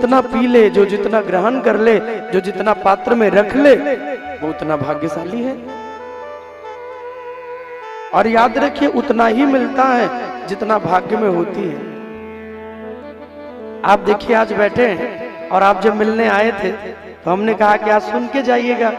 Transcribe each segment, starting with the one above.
जितना पी ले, जो जितना ग्रहण कर ले, जो जितना पात्र में रख ले, वो उतना भाग्यशाली है। और याद रखिए उतना ही मिलता है जितना भाग्य में होती है। आप देखिए आज बैठे हैं और आप जब मिलने आए थे तो हमने कहा कि आज सुन के जाइएगा।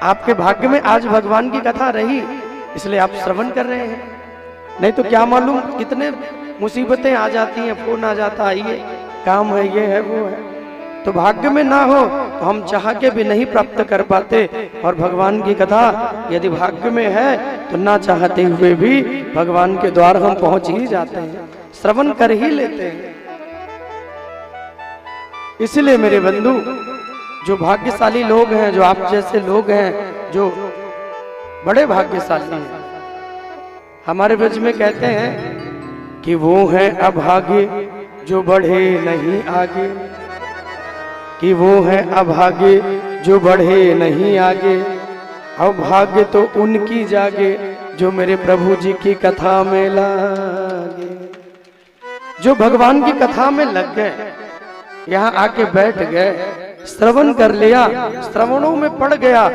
आपके भाग्य में आज भगवान की कथा रही, इसलिए आप श्रवण कर रहे हैं। नहीं तो क्या मालूम कितने मुसीबतें आ जाती हैं, फोन आ जाता है, ये काम है, ये है, वो है। तो भाग्य में ना हो तो हम चाह के भी नहीं प्राप्त कर पाते। और भगवान की कथा यदि भाग्य में है तो ना चाहते हुए भी भगवान के द्वार हम पहुंच ही जाते हैं, श्रवण कर ही लेते हैं। इसलिए मेरे बंधु, जो भाग्यशाली लोग हैं, जो आप जैसे लोग हैं, जो बड़े भाग्यशाली हैं, हमारे ब्रज में कहते हैं कि वो हैं अभागे जो बढ़े नहीं आगे, कि वो हैं अभागे जो बढ़े नहीं आगे, अभाग्य तो उनकी जागे जो मेरे प्रभु जी की कथा में लागे। जो भगवान की कथा में लग गए, यहाँ आके बैठ गए, श्रवण कर लिया, श्रवणों में पड़ गया,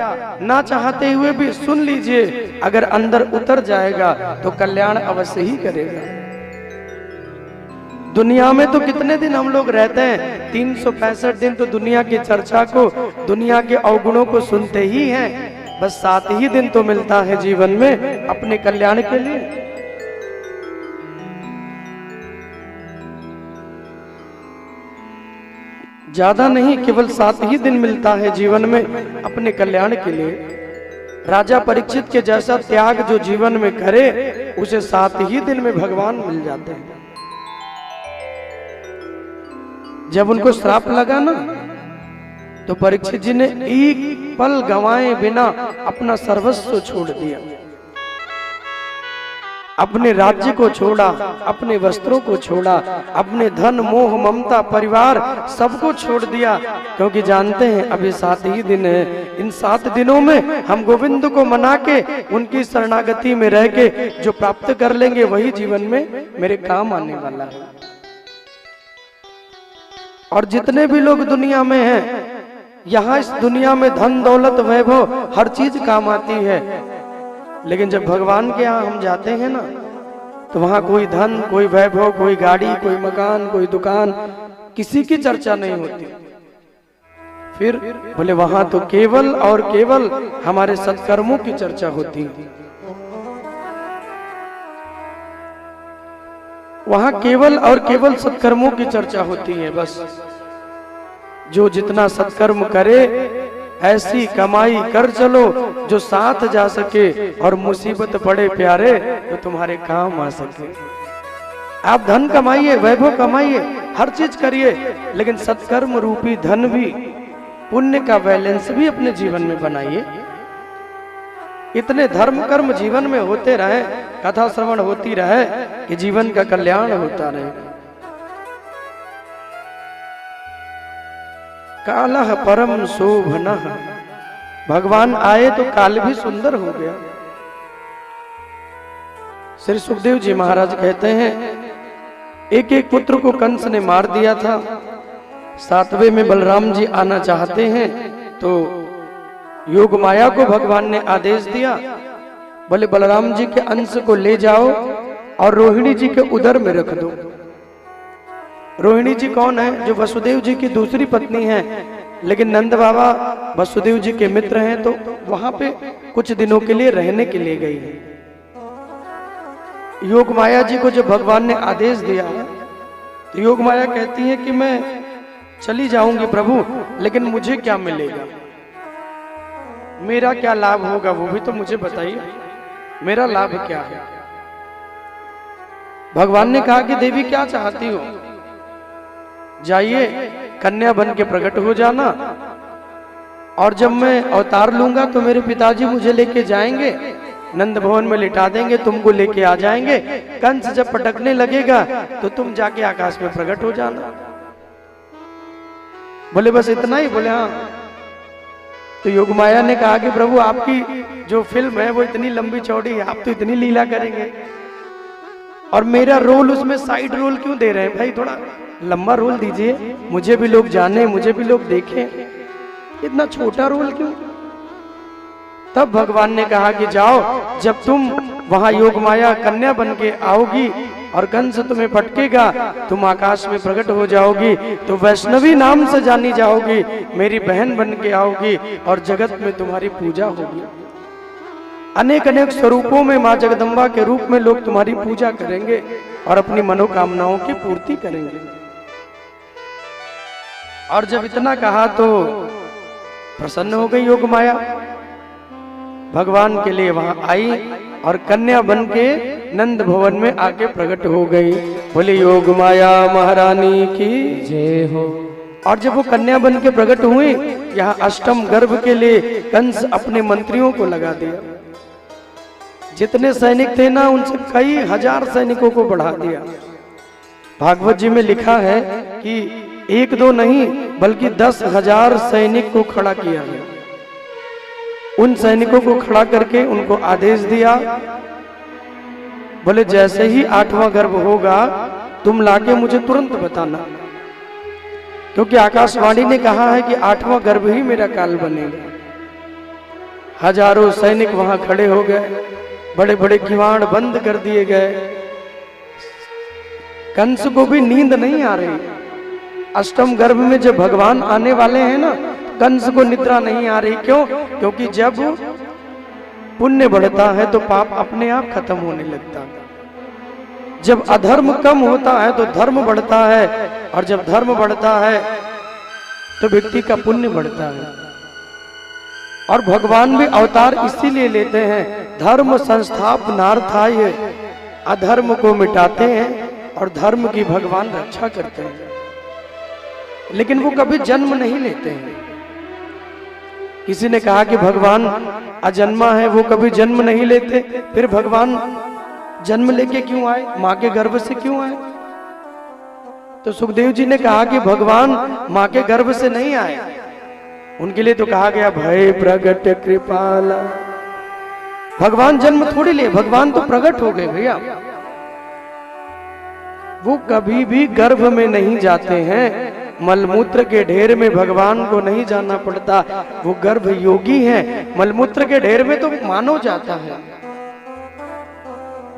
ना चाहते हुए भी सुन लीजिए, अगर अंदर उतर जाएगा तो कल्याण अवश्य ही करेगा। दुनिया में तो कितने दिन हम लोग रहते हैं, 365 दिन तो दुनिया की चर्चा को, दुनिया के अवगुणों को सुनते ही हैं। बस 7 ही दिन तो मिलता है जीवन में अपने कल्याण के लिए। ज्यादा नहीं, केवल 7 ही दिन मिलता है जीवन में अपने कल्याण के लिए। राजा परीक्षित के जैसा त्याग जो जीवन में करे, उसे 7 ही दिन में भगवान मिल जाते हैं। जब उनको श्राप लगा ना, तो परीक्षित जी ने एक पल गंवाए बिना अपना सर्वस्व छोड़ दिया, अपने राज्य को छोड़ा, अपने वस्त्रों को छोड़ा, अपने धन मोह ममता परिवार सबको छोड़ दिया, क्योंकि जानते हैं अभी 7 ही दिन है। इन 7 दिनों में हम गोविंद को मना के, उनकी शरणागति में रह के जो प्राप्त कर लेंगे वही जीवन में मेरे काम आने वाला है। और जितने भी लोग दुनिया में हैं, यहाँ इस दुनिया में धन दौलत वैभव हर चीज काम आती है, लेकिन जब भगवान के यहाँ हम जाते हैं ना, तो वहां कोई धन, कोई वैभव, कोई गाड़ी, कोई मकान, कोई दुकान, किसी की चर्चा नहीं होती। फिर बोले वहां तो केवल और केवल हमारे सत्कर्मों की चर्चा होती है। वहां केवल और केवल सत्कर्मों की चर्चा होती है। बस जो जितना सत्कर्म करे ऐसी कमाई कर चलो जो साथ जा सके, और मुसीबत पड़े प्यारे तो तुम्हारे काम आ सके। आप धन कमाइए, वैभव कमाइए, हर चीज करिए, लेकिन सत्कर्म रूपी धन भी, पुण्य का बैलेंस भी अपने जीवन में बनाइए। इतने धर्म कर्म जीवन में होते रहे, कथा श्रवण होती रहे, कि जीवन का कल्याण होता रहे। कालः परम शोभनः, भगवान आए तो काल भी सुंदर हो गया। श्री सुखदेव जी महाराज कहते हैं, एक एक पुत्र को कंस ने मार दिया था। 7वें में बलराम जी आना चाहते हैं, तो योग माया को भगवान ने आदेश दिया, बोले बलराम जी के अंश को ले जाओ और रोहिणी जी के उदर में रख दो। रोहिणी जी कौन है? जो वसुदेव जी की दूसरी पत्नी है, लेकिन नंद बाबा वसुदेव जी के मित्र हैं, तो वहां पे कुछ दिनों के लिए रहने के लिए गई है। योग माया जी को जब भगवान ने आदेश दिया है, तो योग माया कहती है कि मैं चली जाऊंगी प्रभु, लेकिन मुझे क्या मिलेगा, मेरा क्या लाभ होगा, वो भी तो मुझे बताइए, मेरा लाभ क्या है। भगवान ने कहा कि देवी क्या चाहती हो, जाइए कन्या बन के प्रकट हो जाना, और जब मैं अवतार लूंगा तो मेरे पिताजी मुझे लेके जाएंगे, नंद भवन में लिटा देंगे, तुमको लेके आ जाएंगे। कंस जब पटकने लगेगा तो तुम जाके आकाश में प्रकट हो जाना। बोले बस इतना ही? बोले हाँ। तो योगमाया ने कहा कि प्रभु आपकी जो फिल्म है वो इतनी लंबी चौड़ी है, आप तो इतनी लीला करेंगे, और मेरा रोल उसमें साइड रोल क्यों दे रहे हैं भाई, थोड़ा लंबा रोल दीजिए, मुझे भी लोग जाने, मुझे भी लोग देखें, इतना छोटा रोल क्यों? तब भगवान ने कहा कि जाओ, जब तुम वहां योग माया कन्या बन के आओगी और कंस तुम्हें पटकेगा, तुम आकाश में प्रकट हो जाओगी, तो वैष्णवी नाम से जानी जाओगी, मेरी बहन बन के आओगी और जगत में तुम्हारी पूजा होगी। अनेक अनेक स्वरूपों में मां जगदम्बा के रूप में लोग तुम्हारी पूजा करेंगे और अपनी मनोकामनाओं की पूर्ति करेंगे। और जब इतना कहा तो प्रसन्न हो गई योग माया, भगवान के लिए वहां आई और कन्या बन के नंद भवन में आके प्रकट हो गई। बोले योग माया महारानी की जय हो। और जब वो कन्या बन के प्रकट हुई, यहाँ अष्टम गर्भ के लिए कंस अपने मंत्रियों को लगा दिया। जितने सैनिक थे ना, उनसे कई हजार सैनिकों को बढ़ा दिया। भागवत जी में लिखा है कि एक दो नहीं बल्कि 10,000 सैनिक को खड़ा किया गया। उन सैनिकों को खड़ा करके उनको आदेश दिया, बोले जैसे ही 8वां गर्भ होगा तुम लाके मुझे तुरंत बताना, क्योंकि आकाशवाणी ने कहा है कि 8वां गर्भ ही मेरा काल बनेगा। हजारों सैनिक वहां खड़े हो गए, बड़े बड़े किवाड़ बंद कर दिए गए। कंस को भी नींद नहीं आ रही। अष्टम गर्भ में जब भगवान आने वाले हैं ना, कंस को निद्रा नहीं आ रही। क्यों? क्योंकि जब पुण्य बढ़ता है तो पाप अपने आप खत्म होने लगता है। जब अधर्म कम होता है तो धर्म बढ़ता है, और जब धर्म बढ़ता है तो व्यक्ति का पुण्य बढ़ता है। और भगवान भी अवतार इसीलिए लेते हैं, धर्म संस्थापनार्थाय, अधर्म को मिटाते हैं और धर्म की भगवान रक्षा करते हैं। लेकिन वो कभी जन्म नहीं लेते हैं। किसी ने कहा कि भगवान अजन्मा है, वो कभी जन्म नहीं लेते, फिर भगवान जन्म लेके क्यों आए, मां के गर्भ से क्यों आए? तो सुखदेव जी ने कहा कि भगवान मां के गर्भ से नहीं आए, उनके लिए तो कहा गया भय प्रगट कृपाला। भगवान जन्म थोड़ी ले, भगवान तो प्रकट हो गए भैया। वो कभी भी गर्भ में नहीं जाते हैं, मलमूत्र के ढेर में भगवान को नहीं जाना पड़ता। वो गर्भ योगी हैं, मलमूत्र के ढेर में तो मानव जाता है।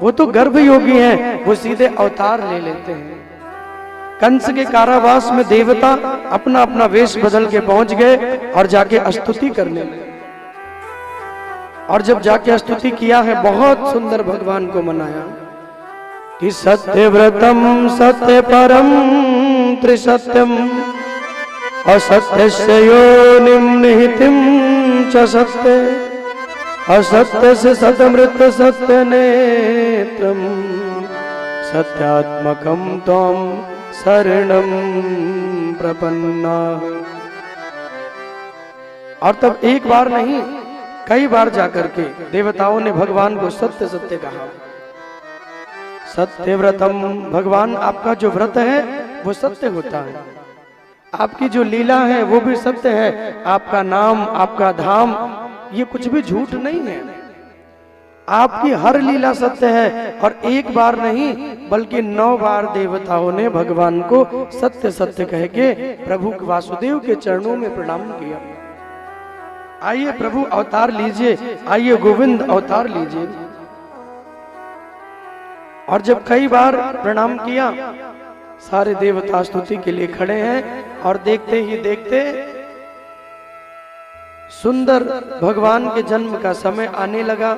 वो तो गर्भ योगी हैं, वो सीधे अवतार ले लेते हैं। कंस के कारावास में देवता अपना अपना वेश बदल के पहुंच गए और जाके स्तुति करने लगे। और जब जाके स्तुति किया है, बहुत सुंदर भगवान को मनाया कि सत्यव्रतम सत्य परम त्रिसत्यम असत्यस्य योनिम निहितिम च सत्य असत्य से सतमृत सत्य नेत्रम सत्यात्मकम त्वं शरणम प्रपन्ना। और तब एक बार नहीं, कई बार जाकर के देवताओं ने भगवान को सत्य सत्य कहा। सत्य व्रतम, भगवान आपका जो व्रत है वो सत्य होता है, आपकी जो लीला है वो भी सत्य है, आपका नाम आपका धाम ये कुछ भी झूठ नहीं है। आपकी हर लीला सत्य है। और एक बार नहीं बल्कि 9 बार देवताओं ने भगवान को सत्य सत्य कह के प्रभु वासुदेव के चरणों में प्रणाम किया। आइए प्रभु अवतार लीजिए, आइए गोविंद अवतार लीजिए। और जब कई बार प्रणाम किया, सारे देवता स्तुति के लिए खड़े हैं। और देखते ही देखते सुंदर भगवान के जन्म का समय आने लगा।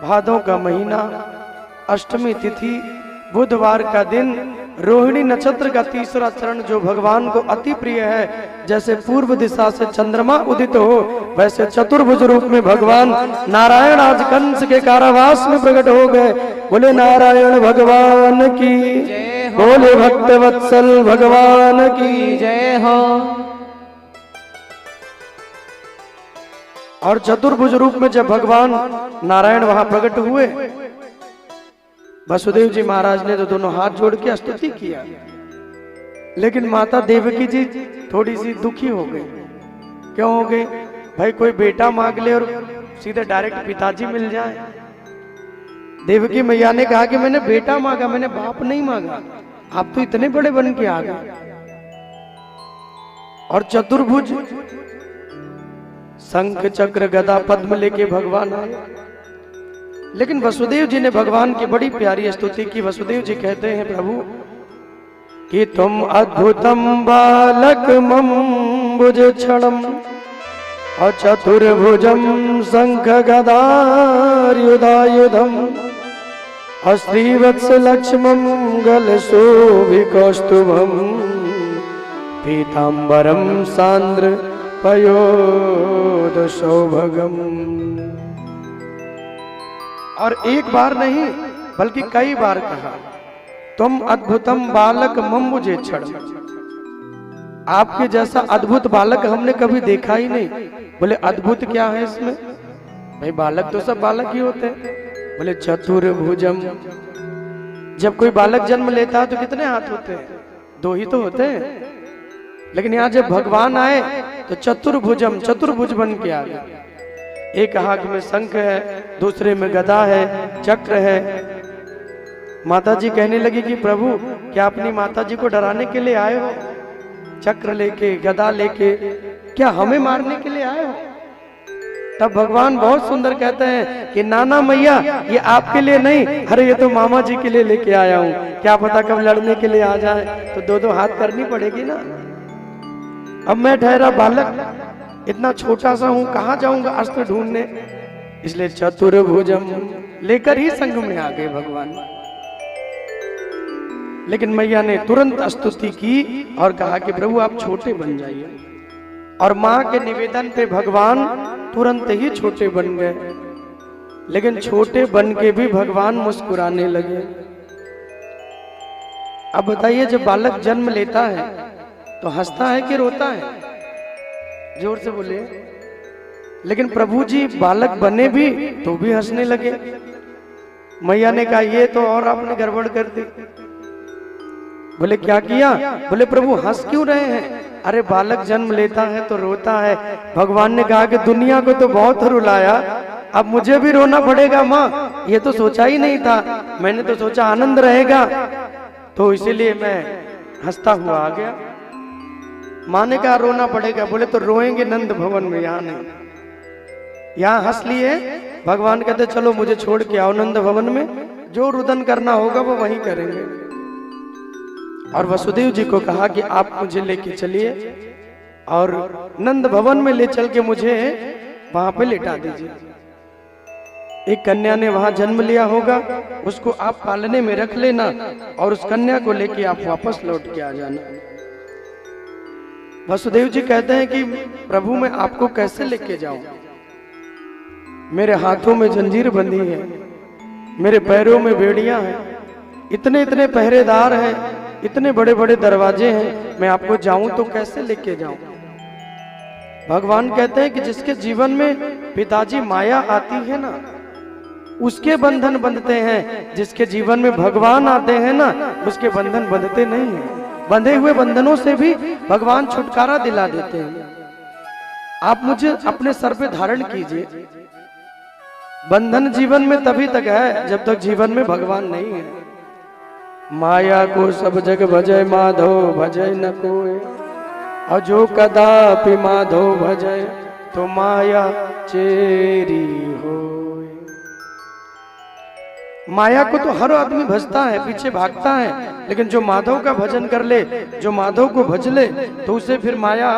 भादों का महीना, अष्टमी तिथि, बुधवार का दिन, रोहिणी नक्षत्र का तीसरा चरण जो भगवान को अति प्रिय है। जैसे पूर्व दिशा से चंद्रमा उदित हो, वैसे चतुर्भुज रूप में भगवान नारायण आज कंस के कारावास में प्रकट हो गए। बोले नारायण भगवान की, बोले भक्त वत्सल भगवान की जय हो। और चतुर्भुज रूप में जब भगवान नारायण वहां प्रकट हुए, वसुदेव जी महाराज ने तो दोनों हाथ जोड़ के स्तुति किया। लेकिन माता देवकी जी थोड़ी सी दुखी हो गई। क्यों हो गई? भाई कोई बेटा मांग ले और सीधे डायरेक्ट पिताजी मिल जाए। देवकी मैया ने कहा कि मैंने बेटा मांगा, मैंने बाप नहीं मांगा। आप तो इतने बड़े बन के आ गए। और चतुर्भुज शंख चक्र गदा पद्म लेके भगवान आए। लेकिन वसुदेव जी ने भगवान की बड़ी प्यारी स्तुति की। वसुदेव जी कहते हैं प्रभु कि तुम अद्भुतम बालक मम्बुज क्षणम और चतुर्भुजम शंख गदायुधायुधम और श्रीवत्स लक्ष्मम गल शोभिकौस्तुभम पीतांबरम सांद्र पयोध सौभगम। और एक बार नहीं बल्कि कई बार कहा, तुम अद्भुतम बालक मम्बुजे क्षण। आपके जैसा अद्भुत बालक हमने कभी देखा ही नहीं। बोले अद्भुत क्या है इसमें? भाई बालक तो सब बालक ही होते हैं। बोले चतुर्भुजम। जब कोई बालक जन्म लेता है तो कितने हाथ होते हैं? 2 ही तो होते हैं। लेकिन यहाँ जब भगवान आए तो चतुर्भुजम, चतुर्भुज बन के आ गए। एक हाथ में शंख है, दूसरे में गदा है, चक्र है। माता जी कहने लगी कि प्रभु क्या अपनी माता जी को डराने के लिए आए हो? चक्र लेके गदा लेके क्या हमें मारने के लिए आए हो? तब भगवान बहुत सुंदर कहते हैं कि नाना मैया ये आपके लिए नहीं, अरे ये तो मामा जी के लिए लेके आया हूँ। क्या पता कब लड़ने के लिए आ जाए तो 2-2 हाथ करनी पड़ेगी ना। अब मैं ठहरा बालक, इतना छोटा सा हूं, कहां जाऊंगा अस्त्र ढूंढने? इसलिए चतुर्भुजम लेकर ही संग में आ गए भगवान। लेकिन मैया ने तुरंत स्तुति की और कहा कि प्रभु आप छोटे बन जाइए। और मां के निवेदन पे भगवान तुरंत ही छोटे बन गए। लेकिन छोटे बन के भी भगवान मुस्कुराने लगे। अब बताइए जब बालक जन्म लेता है तो हंसता है कि रोता है? जोर से बोले। लेकिन प्रभु जी बालक बने भी तो भी हंसने लगे। मैया ने कहा ये तो और आपने गड़बड़ कर दी। बोले क्या किया? बोले प्रभु हंस क्यों रहे हैं? अरे बालक जन्म लेता है तो रोता है। भगवान ने कहा कि दुनिया को तो बहुत रुलाया, अब मुझे भी रोना पड़ेगा माँ। ये तो सोचा ही नहीं था, मैंने तो सोचा आनंद रहेगा, तो इसीलिए मैं हंसता हुआ आ गया। माँ ने कहा रोना पड़ेगा। बोले तो रोएंगे नंद भवन में, यहाँ नहीं। यहाँ हंस लिए। भगवान कहते चलो मुझे छोड़ के आओ नंद भवन में, जो रुदन करना होगा वो वहीं करेंगे। और वसुदेव जी को कहा कि आप मुझे लेके चलिए और नंद भवन में ले चल के मुझे वहां पे लेटा दीजिए। एक कन्या ने वहां जन्म लिया होगा, उसको आप पालने में रख लेना और उस कन्या को लेके आप वापस लौट के आ जाना। वसुदेव जी कहते हैं कि प्रभु मैं आपको कैसे लेके जाऊं? मेरे हाथों में जंजीर बंधी है, मेरे पैरों में बेड़ियां हैं, इतने इतने पहरेदार हैं, इतने बड़े बड़े दरवाजे हैं, मैं आपको जाऊं तो कैसे लेके जाऊं? भगवान कहते हैं कि जिसके जीवन में पिताजी माया आती है ना, उसके बंधन बंधते हैं। जिसके जीवन में भगवान आते हैं ना, उसके बंधन बंधते नहीं हैं। बंधे हुए बंधनों से भी भगवान छुटकारा दिला देते हैं। आप मुझे अपने सर पे धारण कीजिए। बंधन जीवन में तभी तक है जब तक जीवन में भगवान नहीं है। माया को सब जग भजय माधव भजय न कोय, और जो कदापि माधव भजय तो माया चेरी हो। माया को तो हर आदमी भजता है, पीछे भागता है, लेकिन जो माधव का भजन कर ले, जो माधव को भज ले, तो उसे फिर माया